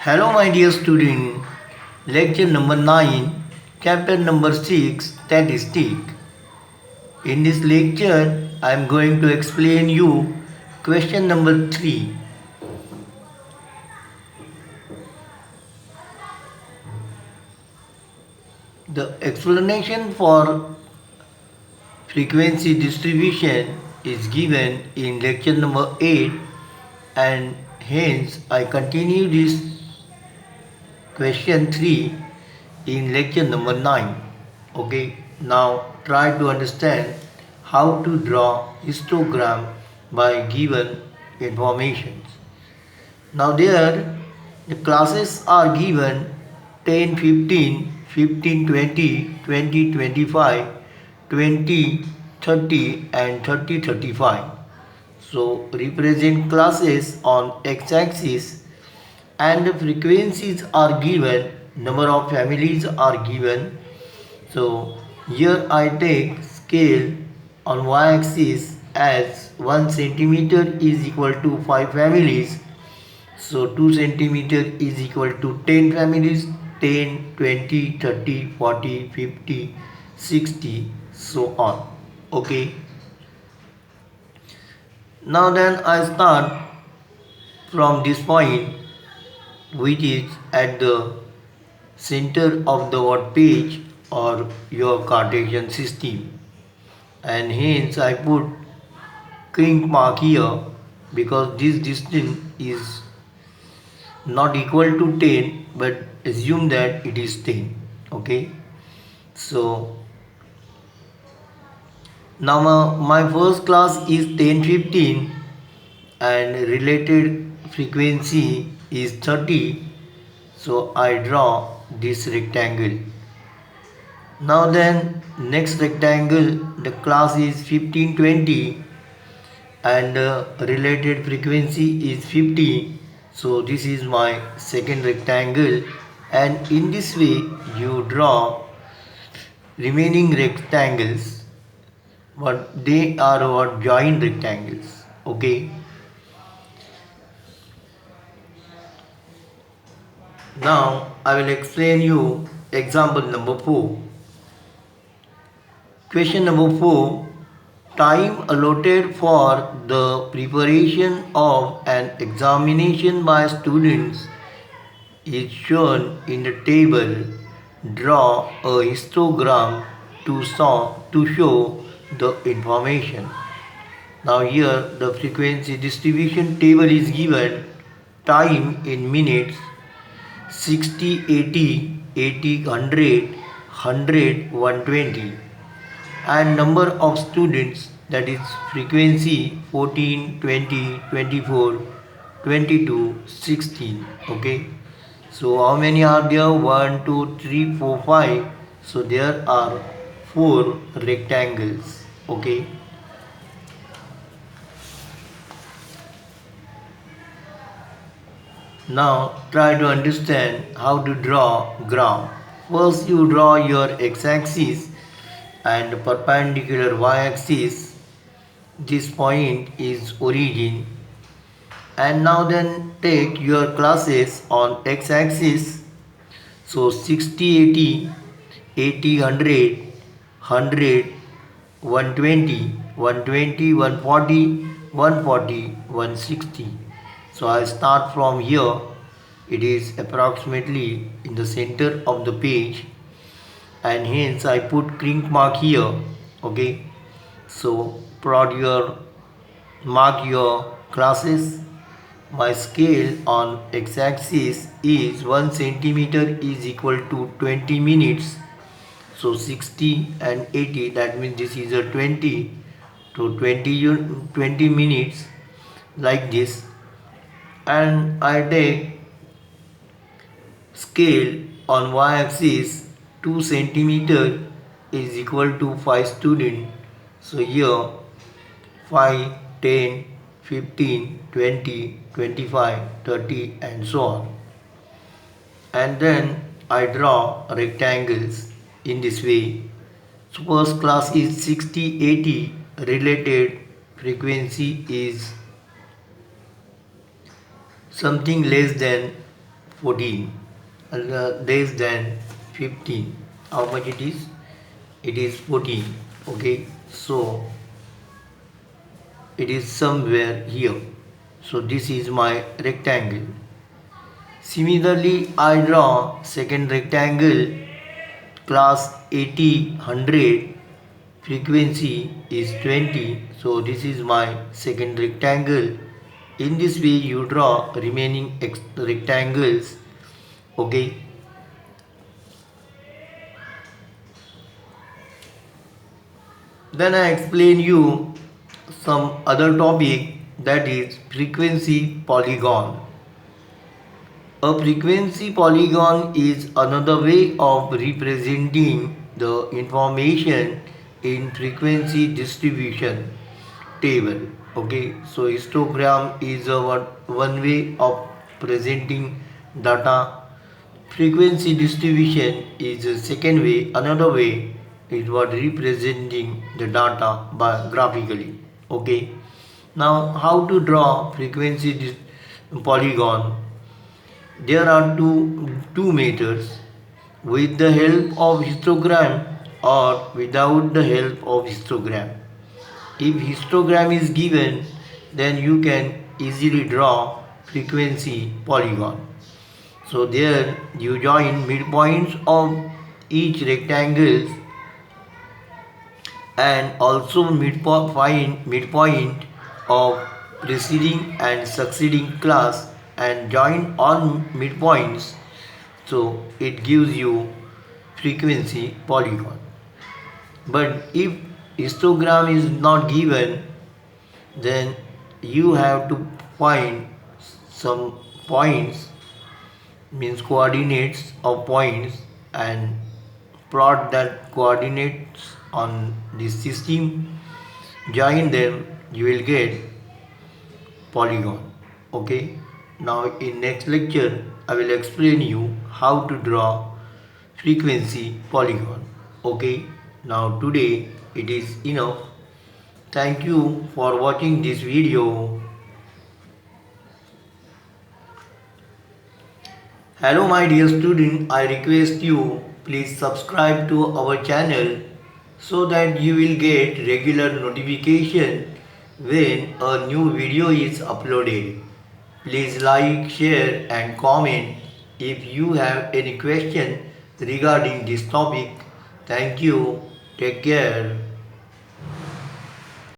Hello, my dear student. Lecture number 9, chapter number 6, Statistic. In this lecture, I am going to explain you question number 3. The explanation for frequency distribution is given in lecture number 8, and hence I continue this question 3 in lecture number 9. Okay, now try to understand how to draw histogram by given informations. Now there the classes are given 10, 15, 15, 20, 20, 25, 20, 30 and 30, 35. So represent classes on x-axis and the frequencies are given, number of families are given. So here I take scale on y-axis as 1 centimeter is equal to 5 families. So 2 centimeter is equal to 10 families, 10, 20, 30, 40, 50, 60, so on. Okay. Now then I start from this point, which is at the center of the word page or your Cartesian system, and hence I put crank mark here because this distance is not equal to 10, but assume that it is 10. Okay, so now my first class is 10, 15 and related frequency is 30. So I draw this rectangle. Now then next rectangle, the class is 15, 20 and related frequency is 50. So this is my second rectangle, and in this way you draw remaining rectangles, but they are what joint rectangles. Okay. Now I will explain you example number 4. Question number 4. Time allotted for the preparation of an examination by students is shown in the table. Draw a histogram to show the information. Now here the frequency distribution table is given. Time in minutes 60, 80, 80, 100, 100, 120, and number of students, that is frequency 14, 20, 24, 22, 16. Okay, so how many are there? 1, 2, 3, 4, 5. So there are 4 rectangles. Okay. Now try to understand how to draw graph. First you draw your x-axis and perpendicular y-axis. This point is origin, and now then take your classes on x-axis. So 60, 80, 80, 100, 100, 120, 120, 140, 140, 160. So I start from here. It is approximately in the center of the page, and hence I put crank mark here. Okay, so mark your classes. My scale on x-axis is 1 centimeter is equal to 20 minutes. So 60 and 80, that means this is a 20 to 20 minutes, like this. And I take scale on y-axis 2 centimeter is equal to 5 student. So here 5, 10, 15, 20, 25, 30 and so on. And then I draw rectangles in this way. So first class is 60, 80, related frequency is something less than 14 and less than 15. How much it is? It is 14. Okay, so it is somewhere here. So this is my rectangle. Similarly, I draw second rectangle, class 80 100, frequency is 20. So this is my second rectangle. In this way you draw remaining rectangles. Okay. Then I explain you some other topic, that is frequency polygon. A frequency polygon is another way of representing the information in frequency distribution table. Okay, so histogram is one way of presenting data. Frequency distribution is a second way. Another way is what representing the data by graphically. Okay, now how to draw frequency polygon? There are two methods, with the help of histogram or without the help of histogram. If histogram is given, then you can easily draw frequency polygon. So there you join midpoints of each rectangle and also midpoint of preceding and succeeding class and join all midpoints, so it gives you frequency polygon. But if histogram is not given, then you have to find some points, means coordinates of points, and plot that coordinates on this system, join them, you will get polygon. Okay, now in next lecture I will explain you how to draw frequency polygon. Okay, now today it is enough. Thank you for watching this video. Hello my dear student, I request you please subscribe to our channel so that you will get regular notification when a new video is uploaded. Please like, share and comment if you have any question regarding this topic. Thank you. Take care.